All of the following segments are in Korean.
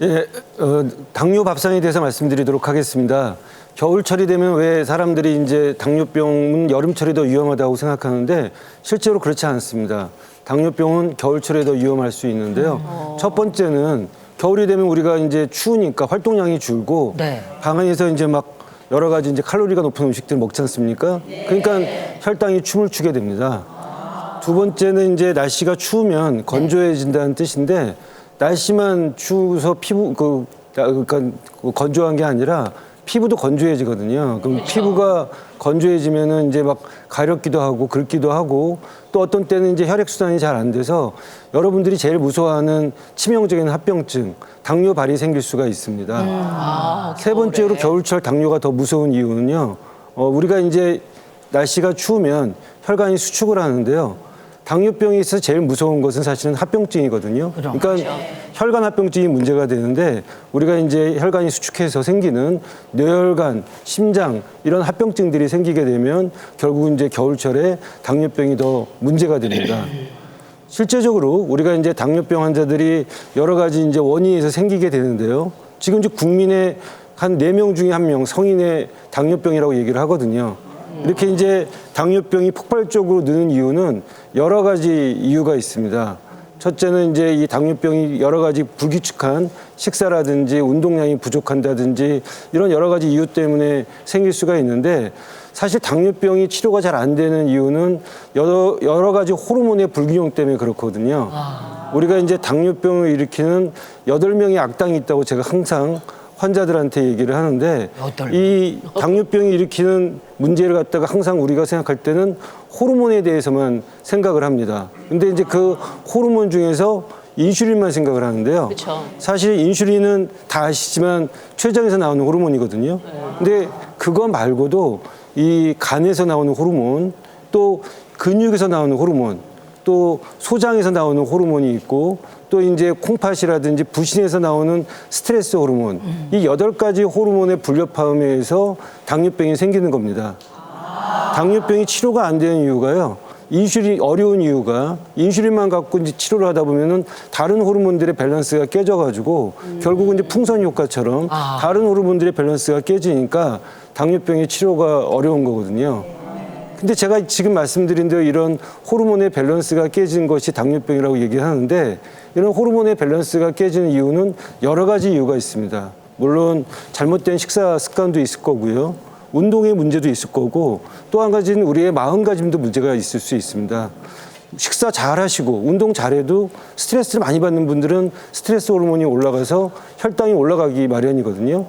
예, 당뇨 밥상에 대해서 말씀드리도록 하겠습니다. 겨울철이 되면 왜 사람들이 이제 당뇨병은 여름철이 더 위험하다고 생각하는데 실제로 그렇지 않습니다. 당뇨병은 겨울철에 더 위험할 수 있는데요. 첫 번째는 겨울이 되면 우리가 이제 추우니까 활동량이 줄고 네. 방 안에서 이제 막 여러 가지 이제 칼로리가 높은 음식들 먹지 않습니까? 그러니까 혈당이 춤을 추게 됩니다. 두 번째는 이제 날씨가 추우면 건조해진다는 뜻인데 날씨만 추워서 그러니까 건조한 게 아니라 피부도 건조해지거든요. 그럼 피부가 건조해지면은 이제 막 가렵기도 하고 긁기도 하고 또 어떤 때는 이제 혈액순환이 잘 안 돼서 여러분들이 제일 무서워하는 치명적인 합병증, 당뇨발이 생길 수가 있습니다. 세 번째로 겨울철 당뇨가 더 무서운 이유는요. 우리가 이제 날씨가 추우면 혈관이 수축을 하는데요. 당뇨병이 있어서 제일 무서운 것은 사실은 합병증이거든요. 그러니까 혈관 합병증이 문제가 되는데 우리가 이제 혈관이 수축해서 생기는 뇌혈관, 심장 이런 합병증들이 생기게 되면 결국은 이제 겨울철에 당뇨병이 더 문제가 됩니다. 실제적으로 우리가 이제 당뇨병 환자들이 여러 가지 이제 원인에서 생기게 되는데요. 지금 이제 국민의 한 4명 중에 1명 성인의 당뇨병이라고 얘기를 하거든요. 이렇게 이제 당뇨병이 폭발적으로 느는 이유는 여러 가지 이유가 있습니다. 첫째는 이제 이 당뇨병이 여러 가지 불규칙한 식사라든지 운동량이 부족한다든지 이런 여러 가지 이유 때문에 생길 수가 있는데 사실 당뇨병이 치료가 잘 안 되는 이유는 여러 가지 호르몬의 불균형 때문에 그렇거든요. 우리가 이제 당뇨병을 일으키는 8명의 악당이 있다고 제가 항상 환자들한테 얘기를 하는데 이 당뇨병이 일으키는 문제를 갖다가 항상 우리가 생각할 때는 호르몬에 대해서만 생각을 합니다. 근데 이제 그 호르몬 중에서 인슐린만 생각을 하는데요. 그쵸. 사실 인슐린은 다 아시지만 췌장에서 나오는 호르몬이거든요. 근데 그거 말고도 이 간에서 나오는 호르몬, 또 근육에서 나오는 호르몬, 또 소장에서 나오는 호르몬이 있고 또 이제 콩팥이라든지 부신에서 나오는 스트레스 호르몬 이 8가지 호르몬의 불협화음에 의해서 당뇨병이 생기는 겁니다. 당뇨병이 치료가 안 되는 이유가요. 인슐린 어려운 이유가 인슐린만 갖고 이제 치료를 하다 보면은 다른 호르몬들의 밸런스가 깨져가지고 결국은 이제 풍선 효과처럼 다른 호르몬들의 밸런스가 깨지니까 당뇨병의 치료가 어려운 거거든요. 근데 제가 지금 말씀드린 대로 이런 호르몬의 밸런스가 깨진 것이 당뇨병이라고 얘기하는데 이런 호르몬의 밸런스가 깨지는 이유는 여러 가지 이유가 있습니다. 물론 잘못된 식사 습관도 있을 거고요. 운동의 문제도 있을 거고 또 한 가지는 우리의 마음가짐도 문제가 있을 수 있습니다. 식사 잘 하시고 운동 잘해도 스트레스를 많이 받는 분들은 스트레스 호르몬이 올라가서 혈당이 올라가기 마련이거든요.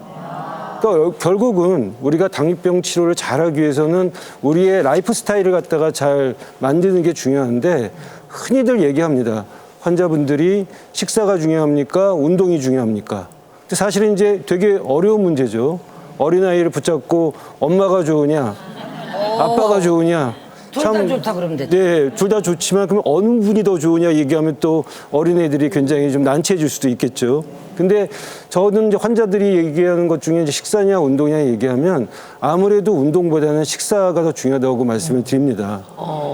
그러니까 결국은 우리가 당뇨병 치료를 잘하기 위해서는 우리의 라이프 스타일을 갖다가 잘 만드는 게 중요한데 흔히들 얘기합니다. 환자분들이 식사가 중요합니까? 운동이 중요합니까? 근데 사실은 이제 되게 어려운 문제죠. 어린아이를 붙잡고 엄마가 좋으냐, 아빠가 좋으냐. 둘 다 좋다 그러면 되죠. 네, 둘 다 좋지만 그럼 어느 분이 더 좋으냐 얘기하면 또 어린애들이 굉장히 좀 난처해질 수도 있겠죠. 근데 저는 이제 환자들이 얘기하는 것 중에 이제 식사냐 운동이냐 얘기하면 아무래도 운동보다는 식사가 더 중요하다고 말씀을 드립니다.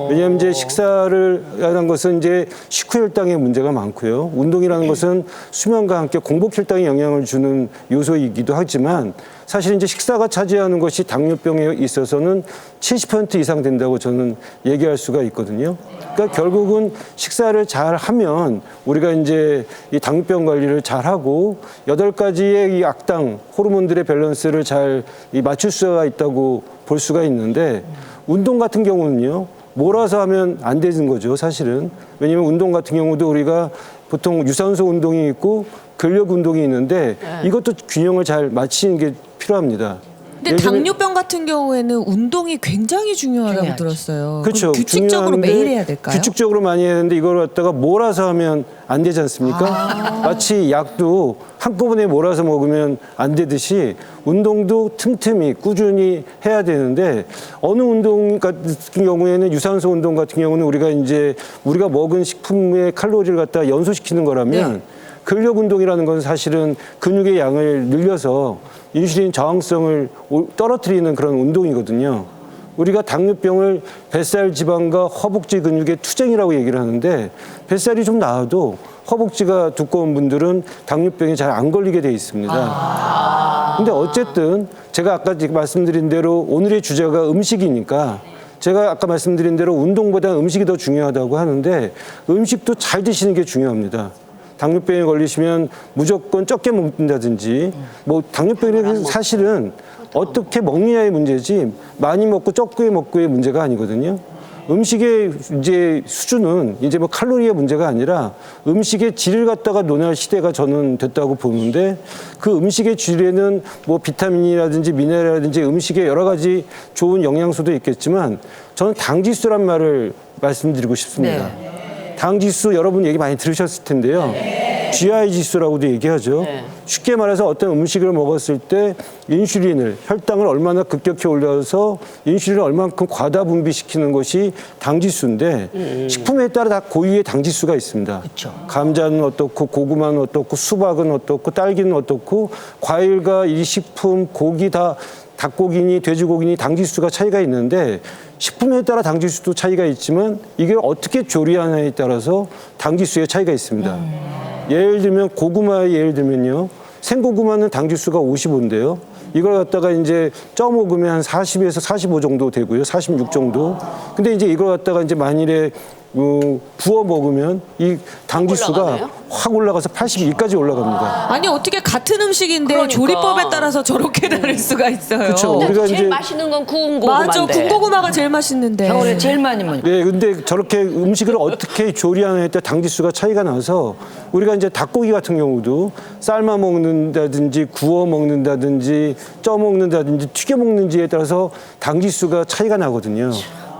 왜냐하면 이제 식사를 하는 것은 이제 식후혈당의 문제가 많고요. 운동이라는 것은 수면과 함께 공복혈당에 영향을 주는 요소이기도 하지만 사실 이제 식사가 차지하는 것이 당뇨병에 있어서는 70% 이상 된다고 저는 얘기할 수가 있거든요. 그러니까 결국은 식사를 잘 하면 우리가 이제 이 당뇨병 관리를 잘 하고 8가지의 이 악당 호르몬들의 밸런스를 잘 맞출 수가 있다고 볼 수가 있는데 운동 같은 경우는요. 몰아서 하면 안 되는 거죠, 사실은. 왜냐하면 운동 같은 경우도 우리가 보통 유산소 운동이 있고 근력 운동이 있는데 이것도 균형을 잘 맞추는 게 필요합니다. 근데 당뇨병 같은 경우에는 운동이 굉장히 중요하다고 중요하죠. 들었어요. 그렇죠. 규칙적으로 중요한데 매일 해야 될까요? 규칙적으로 많이 해야 되는데 이걸 갖다가 몰아서 하면 안 되지 않습니까? 마치 약도 한꺼번에 몰아서 먹으면 안 되듯이 운동도 틈틈이 꾸준히 해야 되는데 어느 운동 같은 경우에는 유산소 운동 같은 경우는 우리가 먹은 식품의 칼로리를 갖다가 연소시키는 거라면 근력 운동이라는 건 사실은 근육의 양을 늘려서 인슐린 저항성을 떨어뜨리는 그런 운동이거든요. 우리가 당뇨병을 뱃살 지방과 허벅지 근육의 투쟁이라고 얘기를 하는데 뱃살이 좀 나와도 허벅지가 두꺼운 분들은 당뇨병에 잘 안 걸리게 돼 있습니다. 근데 어쨌든 제가 아까 말씀드린 대로 오늘의 주제가 음식이니까 제가 아까 말씀드린 대로 운동보다 음식이 더 중요하다고 하는데 음식도 잘 드시는 게 중요합니다. 당뇨병에 걸리시면 무조건 적게 먹는다든지 뭐 당뇨병이 사실은 어떻게 먹느냐의 문제지 많이 먹고 적게 먹고의 문제가 아니거든요. 음식의 이제 수준은 이제 뭐 칼로리의 문제가 아니라 음식의 질을 갖다가 논할 시대가 저는 됐다고 보는데 그 음식의 질에는 뭐 비타민이라든지 미네랄이라든지 음식에 여러 가지 좋은 영양소도 있겠지만 저는 당지수란 말을 말씀드리고 싶습니다. 당지수 여러분 얘기 많이 들으셨을 텐데요. GI 지수라고도 얘기하죠. 쉽게 말해서 어떤 음식을 먹었을 때 인슐린을 혈당을 얼마나 급격히 올려서 인슐린을 얼만큼 과다 분비시키는 것이 당지수인데 식품에 따라 다 고유의 당지수가 있습니다. 그쵸. 감자는 어떻고 고구마는 어떻고 수박은 어떻고 딸기는 어떻고 과일과 이 식품 고기 다 닭고기니 돼지고기니 당지수가 차이가 있는데 식품에 따라 당지수도 차이가 있지만 이게 어떻게 조리하느냐에 따라서 당지수의 차이가 있습니다. 예를 들면 고구마의 예를 들면요. 생고구마는 당지수가 55인데요. 이걸 갖다가 이제 쪄 먹으면 한 40에서 45 정도 되고요. 46 정도. 근데 이제 이걸 갖다가 이제 만일에 부어 먹으면 이 당지수가 올라가네요? 확 올라가서 82까지 올라갑니다. 아니 어떻게 같은 음식인데 그러니까. 조리법에 따라서 저렇게 다를 수가 있어요. 그쵸. 근데 우리가 제일 이제- 맛있는 건 구운 고구마인데. 맞아, 군고구마가 제일 맛있는데. 겨울에 제일 많이 먹는. 네, 근데 저렇게 음식을 어떻게 조리하느냐에 따라 당지수가 차이가 나서 우리가 이제 닭고기 같은 경우도 삶아 먹는다든지 구워 먹는다든지 쪄 먹는다든지 튀겨 먹는지에 따라서 당지수가 차이가 나거든요.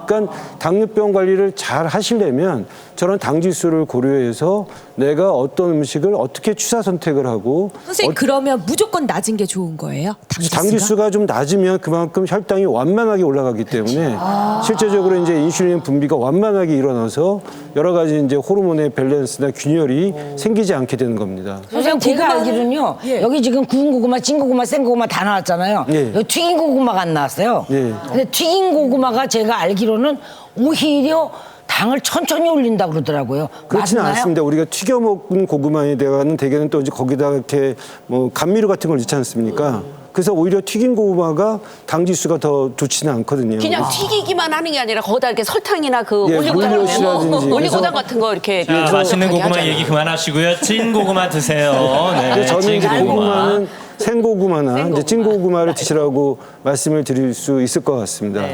그러니까 당뇨병 관리를 잘 하시려면 저런 당지수를 고려해서 내가 어떤 음식을 어떻게 취사 선택을 하고 선생님 그러면 무조건 낮은 게 좋은 거예요? 당지수가? 당지수가 좀 낮으면 그만큼 혈당이 완만하게 올라가기 때문에 실제적으로 이제 인슐린 분비가 완만하게 일어나서 여러 가지 이제 호르몬의 밸런스나 균열이 생기지 않게 되는 겁니다. 선생님 제가 고구마는- 알기로는요. 예. 여기 지금 구운 고구마, 찐 고구마, 생 고구마 다 나왔잖아요. 예. 여기 튀긴 고구마가 안 나왔어요. 예. 근데 튀긴 고구마가 제가 알기로는 오히려 당을 천천히 올린다 그러더라고요. 그렇지는 맞나요? 않습니다. 우리가 튀겨 먹은 고구마에 대한 대개는 또 이제 거기다가 이렇게 뭐 감미료 같은 걸 넣지 않습니까? 그래서 오히려 튀긴 고구마가 당지수가 더 좋지는 않거든요. 그냥 튀기기만 하는 게 아니라 거기다 이렇게 설탕이나 그 예, 올리고당 물엿이라든지 올리고당 같은 거 이렇게 자, 맛있는 고구마 하잖아요. 얘기 그만하시고요. 찐 고구마 드세요. 네, 근데 저는 찐 이제 고구마. 고구마는 생고구마나 이제 찐고구마를 드시라고 말씀을 드릴 수 있을 것 같습니다.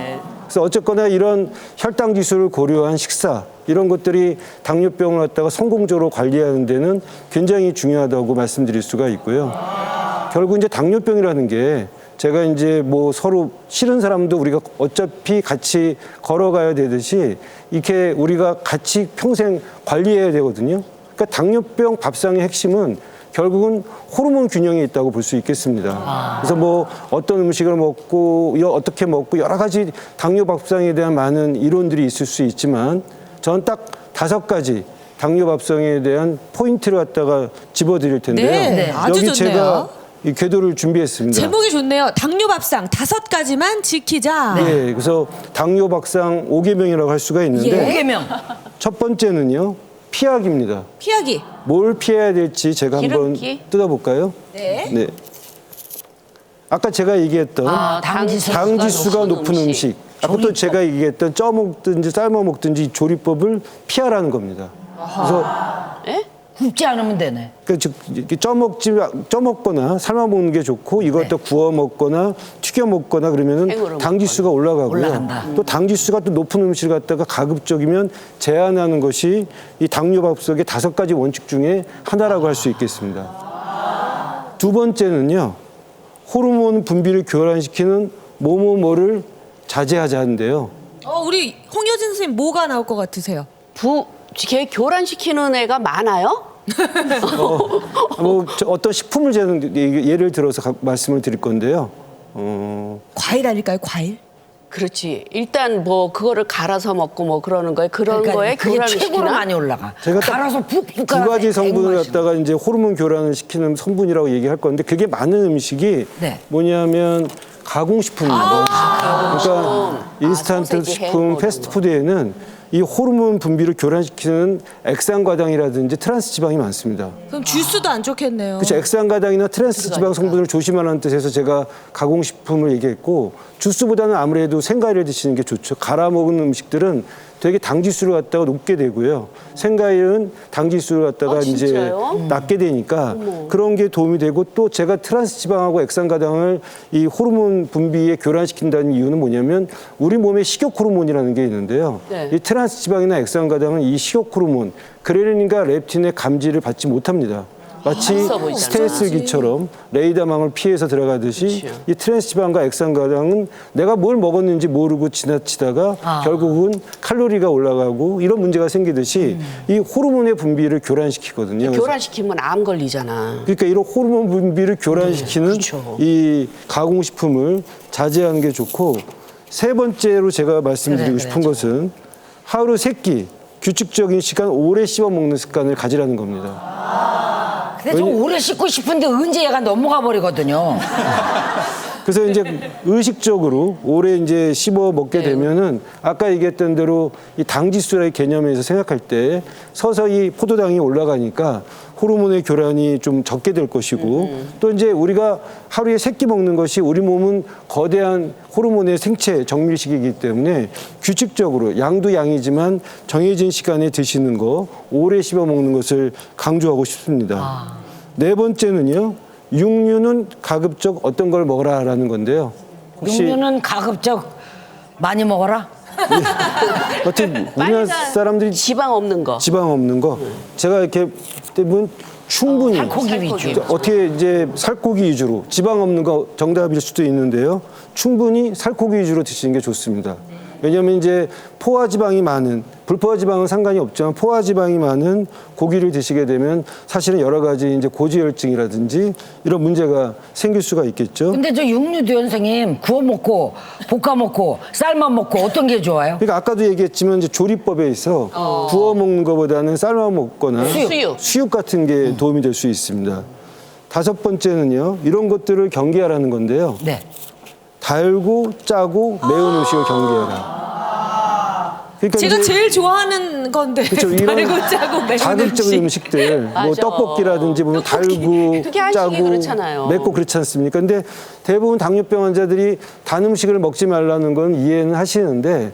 그래서 어쨌거나 이런 혈당 지수를 고려한 식사 이런 것들이 당뇨병을 갖다가 성공적으로 관리하는 데는 굉장히 중요하다고 말씀드릴 수가 있고요. 결국 이제 당뇨병이라는 게 제가 이제 뭐 서로 싫은 사람도 우리가 어차피 같이 걸어가야 되듯이 이렇게 우리가 같이 평생 관리해야 되거든요. 그러니까 당뇨병 밥상의 핵심은 결국은 호르몬 균형이 있다고 볼 수 있겠습니다. 그래서 뭐 어떤 음식을 먹고 어떻게 먹고 여러 가지 당뇨 밥상에 대한 많은 이론들이 있을 수 있지만 저는 딱 5가지 당뇨 밥상에 대한 포인트를 갖다가 집어드릴 텐데요. 네, 아주 여기 좋네요. 제가 이 궤도를 준비했습니다. 제목이 좋네요. 당뇨 밥상 5가지만 지키자. 네, 그래서 당뇨 밥상 5계명이라고 할 수가 있는데 예. 오개명. 첫 번째는요. 피하기입니다. 피하기. 뭘 피해야 될지 제가 한번 기름기? 뜯어볼까요? 네. 아까 제가 얘기했던 당지수가 높은 음식. 아까 또 제가 얘기했던 쪄 먹든지 삶아 먹든지 이 조리법을 피하라는 겁니다. 그래서 예? 굽지 않으면 되네. 즉 이렇게 쪄 먹거나 삶아 먹는 게 좋고 이걸 또 구워 먹거나 튀겨 먹거나 그러면은 생으로 당지수가 올라가고요. 올라간다. 또 당지수가 또 높은 음식을 갖다가 가급적이면 제한하는 것이 이 당뇨 밥속의 5가지 원칙 중에 하나라고 할 수 있겠습니다. 두 번째는요. 호르몬 분비를 교란시키는 뭐를 자제하자는데요. 우리 홍효진 선생님 뭐가 나올 것 같으세요? 걔 교란시키는 애가 많아요? 뭐 어떤 식품을 제가 예를 들어서 말씀을 드릴 건데요. 과일 아닐까요? 과일? 그렇지. 일단 뭐 그거를 갈아서 먹고 뭐 그러는 거에 그런 거에 그게 교란을 최고로 시키나? 많이 올라가. 제가 딱 갈아서 푹푹 두 가지 성분을 갖다가 이제 호르몬 교란을 시키는 성분이라고 얘기할 건데 그게 많은 음식이 네. 뭐냐면 가공식품입니다. 그러니까 인스턴트 소세지, 식품, 햄버거 패스트푸드에는 이 호르몬 분비를 교란시키는 액상과당이라든지 트랜스 지방이 많습니다. 그럼 주스도 안 좋겠네요. 그렇죠. 액상과당이나 트랜스 지방 성분을 조심하라는 뜻에서 제가 가공식품을 얘기했고 주스보다는 아무래도 생과일을 드시는 게 좋죠. 갈아 먹은 음식들은 되게 당 지수를 갖다가 높게 되고요. 생과일은 당 지수를 갖다가 이제 진짜요? 낮게 되니까 그런 게 도움이 되고 또 제가 트랜스 지방하고 액상과당을 이 호르몬 분비에 교란시킨다는 이유는 뭐냐면 우리 몸에 식욕 호르몬이라는 게 있는데요. 네. 이 트랜스 지방이나 액상과당은 이 식욕 호르몬 그레린과 렙틴의 감지를 받지 못합니다. 마치 있어 보이잖아. 스텔스기처럼 레이더망을 피해서 들어가듯이 그렇죠. 이 트랜스지방과 액상과당은 내가 뭘 먹었는지 모르고 지나치다가 결국은 칼로리가 올라가고 이런 문제가 생기듯이 이 호르몬의 분비를 교란시키거든요. 그래서 교란시키면 암 걸리잖아. 그러니까 이런 호르몬 분비를 교란시키는 그렇죠. 이 가공식품을 자제하는 게 좋고 세 번째로 제가 말씀드리고 싶은 것은 하루 3끼 규칙적인 시간 오래 씹어 먹는 습관을 가지라는 겁니다. 근데 좀 오래 씻고 싶은데 언제 얘가 넘어가 버리거든요. 그래서 이제 의식적으로 오래 이제 씹어 먹게 되면은 아까 얘기했던 대로 이 당 지수라의 개념에서 생각할 때 서서히 포도당이 올라가니까 호르몬의 교란이 좀 적게 될 것이고 또 이제 우리가 하루에 3끼 먹는 것이 우리 몸은 거대한 호르몬의 생체 정밀식이기 때문에 규칙적으로 양도 양이지만 정해진 시간에 드시는 거 오래 씹어 먹는 것을 강조하고 싶습니다. 네 번째는요. 육류는 가급적 어떤 걸 먹어라라는 건데요. 혹시 육류는 가급적 많이 먹어라. 어떻게 우리나라 사람들이 지방 없는 거. 지방 없는 거 제가 이렇게 때문에 충분히 살코기 위주. 어떻게 이제 살코기 위주로 지방 없는 거 정답일 수도 있는데요. 충분히 살코기 위주로 드시는 게 좋습니다. 왜냐하면 이제 포화지방이 많은 불포화지방은 상관이 없지만 포화지방이 많은 고기를 드시게 되면 사실은 여러 가지 이제 고지혈증이라든지 이런 문제가 생길 수가 있겠죠. 근데 저 육류도 선생님 구워 먹고 볶아 먹고 삶아 먹고 어떤 게 좋아요? 그러니까 아까도 얘기했지만 이제 조리법에 있어 구워 먹는 것보다는 삶아 먹거나 수육. 같은 게 도움이 될 수 있습니다. 다섯 번째는요. 이런 것들을 경계하라는 건데요. 네. 달고 짜고 매운 음식을 경계하라. 그러니까 제가 이제 제일 좋아하는 건데 그렇죠. 이런 달고 짜고 매운 자극적인 음식. 음식들, 뭐 맞아. 떡볶이라든지 보면 달고 그게 한식이 짜고 그렇잖아요. 맵고 그렇지 않습니까? 근데 대부분 당뇨병 환자들이 단 음식을 먹지 말라는 건 이해는 하시는데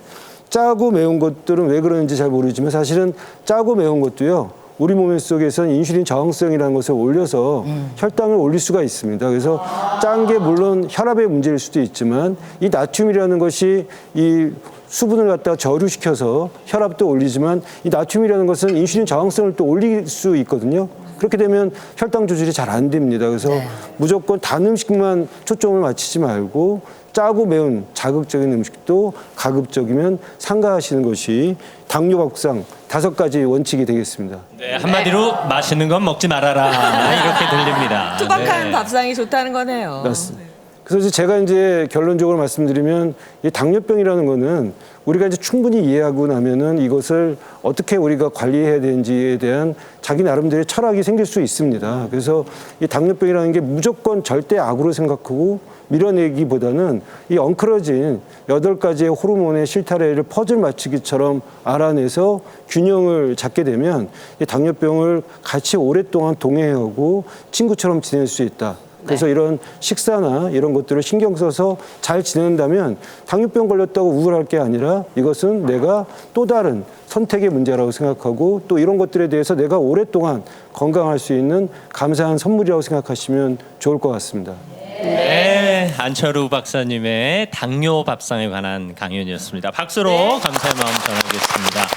짜고 매운 것들은 왜 그러는지 잘 모르지만 사실은 짜고 매운 것도요. 우리 몸 속에서는 인슐린 저항성이라는 것을 올려서 혈당을 올릴 수가 있습니다. 그래서 짠 게 물론 혈압의 문제일 수도 있지만 이 나트륨이라는 것이 이 수분을 갖다가 저류시켜서 혈압도 올리지만 이 나트륨이라는 것은 인슐린 저항성을 또 올릴 수 있거든요. 그렇게 되면 혈당 조절이 잘 안 됩니다. 그래서 무조건 단 음식만 초점을 맞추지 말고 짜고 매운 자극적인 음식도 가급적이면 삼가하시는 것이 당뇨 밥상 5가지 원칙이 되겠습니다. 네, 한마디로 맛있는 건 먹지 말아라 이렇게 들립니다. 투박한 네. 밥상이 좋다는 거네요. 맞습니다. 그래서 제가 이제 결론적으로 말씀드리면 이 당뇨병이라는 거는 우리가 이제 충분히 이해하고 나면은 이것을 어떻게 우리가 관리해야 되는지에 대한 자기 나름대로의 철학이 생길 수 있습니다. 그래서 이 당뇨병이라는 게 무조건 절대 악으로 생각하고 밀어내기보다는 이 엉클어진 8가지의 호르몬의 실타래를 퍼즐 맞추기처럼 알아내서 균형을 잡게 되면 이 당뇨병을 같이 오랫동안 동행하고 친구처럼 지낼 수 있다. 그래서 이런 식사나 이런 것들을 신경 써서 잘 지낸다면 당뇨병 걸렸다고 우울할 게 아니라 이것은 내가 또 다른 선택의 문제라고 생각하고 또 이런 것들에 대해서 내가 오랫동안 건강할 수 있는 감사한 선물이라고 생각하시면 좋을 것 같습니다. 네, 안철우 박사님의 당뇨 밥상에 관한 강연이었습니다. 박수로 감사의 마음 전하겠습니다.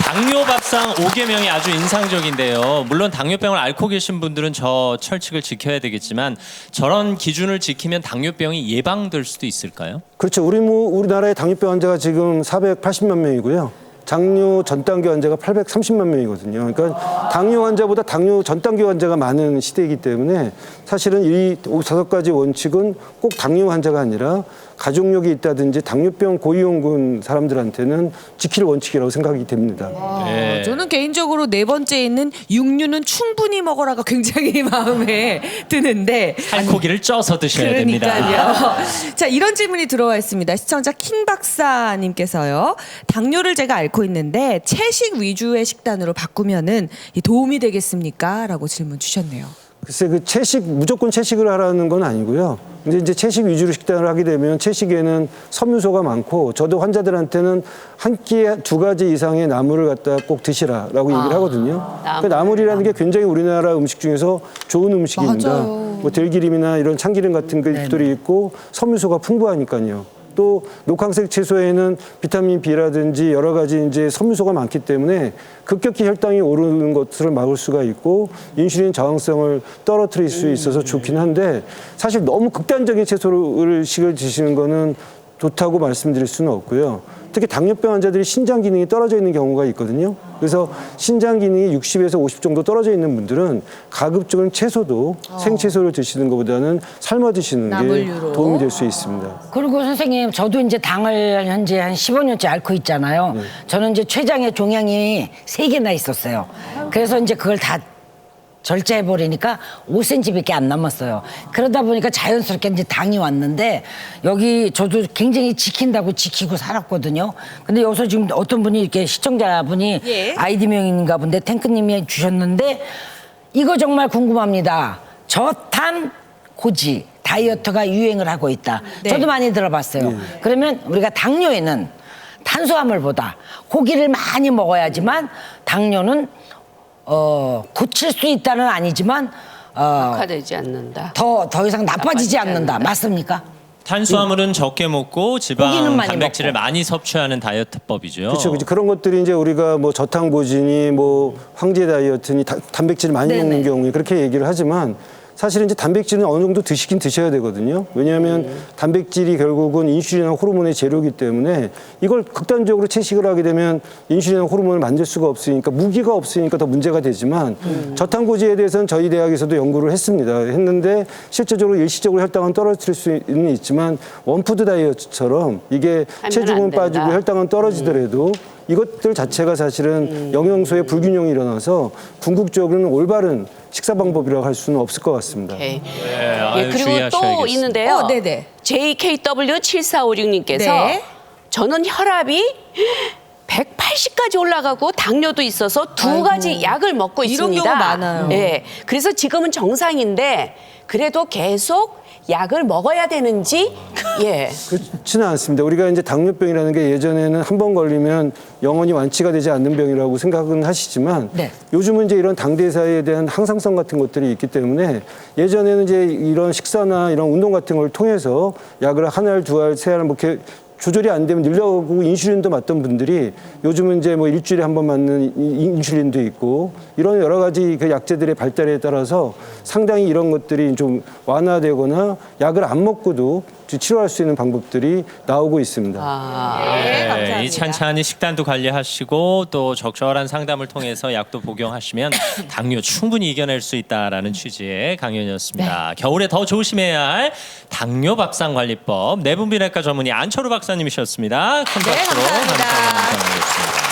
당뇨 밥상 5계명이 아주 인상적인데요. 물론 당뇨병을 앓고 계신 분들은 저 철칙을 지켜야 되겠지만 저런 기준을 지키면 당뇨병이 예방될 수도 있을까요? 그렇죠. 우리나라의 당뇨병 환자가 지금 480만 명이고요. 당뇨 전 단계 환자가 830만 명이거든요. 그러니까 당뇨 환자보다 당뇨 전 단계 환자가 많은 시대이기 때문에 사실은 이 5가지 원칙은 꼭 당뇨 환자가 아니라 가족력이 있다든지 당뇨병 고위험군 사람들한테는 지킬 원칙이라고 생각이 됩니다. 네. 저는 개인적으로 네 번째 있는 육류는 충분히 먹어라가 굉장히 마음에 드는데 살코기를 쪄서 드셔야 됩니다. 그러니까요. 자, 이런 질문이 들어와 있습니다. 시청자 킹 박사님께서요. 당뇨를 제가 앓고 있는데 채식 위주의 식단으로 바꾸면은 이 도움이 되겠습니까? 라고 질문 주셨네요. 글쎄 그 무조건 채식을 하라는 건 아니고요. 근데 이제 채식 위주로 식단을 하게 되면 채식에는 섬유소가 많고 저도 환자들한테는 한 끼에 2가지 이상의 나물을 갖다 꼭 드시라라고 얘기를 하거든요. 그 나물이라는 게 굉장히 우리나라 음식 중에서 좋은 음식입니다. 맞아요. 뭐 들기름이나 이런 참기름 같은 것들이 있고 섬유소가 풍부하니까요. 또 녹황색 채소에는 비타민 B라든지 여러 가지 이제 섬유소가 많기 때문에 급격히 혈당이 오르는 것을 막을 수가 있고 인슐린 저항성을 떨어뜨릴 수 있어서 좋긴 한데 사실 너무 극단적인 채소를 드시는 거는 좋다고 말씀드릴 수는 없고요. 특히 당뇨병 환자들이 신장 기능이 떨어져 있는 경우가 있거든요. 그래서 신장 기능이 60에서 50 정도 떨어져 있는 분들은 가급적으로 채소도 생채소를 드시는 것보다는 삶아 드시는 게 나물류로. 도움이 될 수 있습니다. 그리고 선생님, 저도 이제 당을 현재 한 15년째 앓고 있잖아요. 저는 이제 췌장에 종양이 3개나 있었어요. 그래서 이제 그걸 다 절제해버리니까 5cm밖에 안 남았어요. 그러다 보니까 자연스럽게 이제 당이 왔는데 여기 저도 굉장히 지킨다고 지키고 살았거든요. 근데 여기서 지금 어떤 분이 이렇게 시청자분이 예. 아이디명인가 본데 탱크님이 주셨는데 이거 정말 궁금합니다. 저탄 고지 다이어트가 유행을 하고 있다. 네. 저도 많이 들어봤어요. 그러면 우리가 당뇨에는 탄수화물보다 고기를 많이 먹어야지만 당뇨는 고칠 수 있다는 아니지만 악화되지 않는다. 더 이상 나빠지지 않는다. 맞습니까? 탄수화물은 적게 먹고 고기는 지방, 많이 단백질을 먹고. 많이 섭취하는 다이어트법이죠. 그렇죠. 그런 것들이 이제 우리가 뭐 저탄고지니 뭐 황제 다이어트니 단백질을 많이 네네. 먹는 경우에 그렇게 얘기를 하지만 사실은 이제 단백질은 어느 정도 드시긴 드셔야 되거든요. 왜냐하면 단백질이 결국은 인슐린이나 호르몬의 재료이기 때문에 이걸 극단적으로 채식을 하게 되면 인슐린이나 호르몬을 만들 수가 없으니까 무기가 없으니까 더 문제가 되지만 저탄고지에 대해서는 저희 대학에서도 연구를 했는데 실제적으로 일시적으로 혈당은 떨어뜨릴 수는 있지만 원푸드 다이어트처럼 이게 하면 체중은 안 된다. 빠지고 혈당은 떨어지더라도 이것들 자체가 사실은 영양소의 불균형이 일어나서 궁극적으로는 올바른 식사 방법이라고 할 수는 없을 것 같습니다. 오케이. 네, 아유, 예, 그리고 또 주의하셔야겠습니다. 있는데요. 네네. JKW7456님께서 네. 저는 혈압이 180까지 올라가고 당뇨도 있어서 2가지 약을 먹고 이런 있습니다. 경우 많아요. 예. 그래서 지금은 정상인데 그래도 계속 약을 먹어야 되는지 예. 그렇지는 않습니다. 우리가 이제 당뇨병이라는 게 예전에는 한 번 걸리면 영원히 완치가 되지 않는 병이라고 생각은 하시지만 네. 요즘은 이제 이런 당대사에 대한 항상성 같은 것들이 있기 때문에 예전에는 이제 이런 식사나 이런 운동 같은 걸 통해서 약을 한 알, 2알, 3알 뭐 이렇게 조절이 안 되면 늘려가고 인슐린도 맞던 분들이 요즘은 이제 뭐 일주일에 한 번 맞는 인슐린도 있고 이런 여러 가지 그 약제들의 발달에 따라서 상당히 이런 것들이 좀 완화되거나 약을 안 먹고도 치료할 수 있는 방법들이 나오고 있습니다. 네, 감사합니다. 이 찬찬히 식단도 관리하시고 또 적절한 상담을 통해서 약도 복용하시면 당뇨 충분히 이겨낼 수 있다라는 취지의 강연이었습니다. 겨울에 더 조심해야 할 당뇨 밥상 관리법 내분비내과 전문의 안철우 박사님이셨습니다. 큰 박수로 감사합니다. 감사드리겠습니다.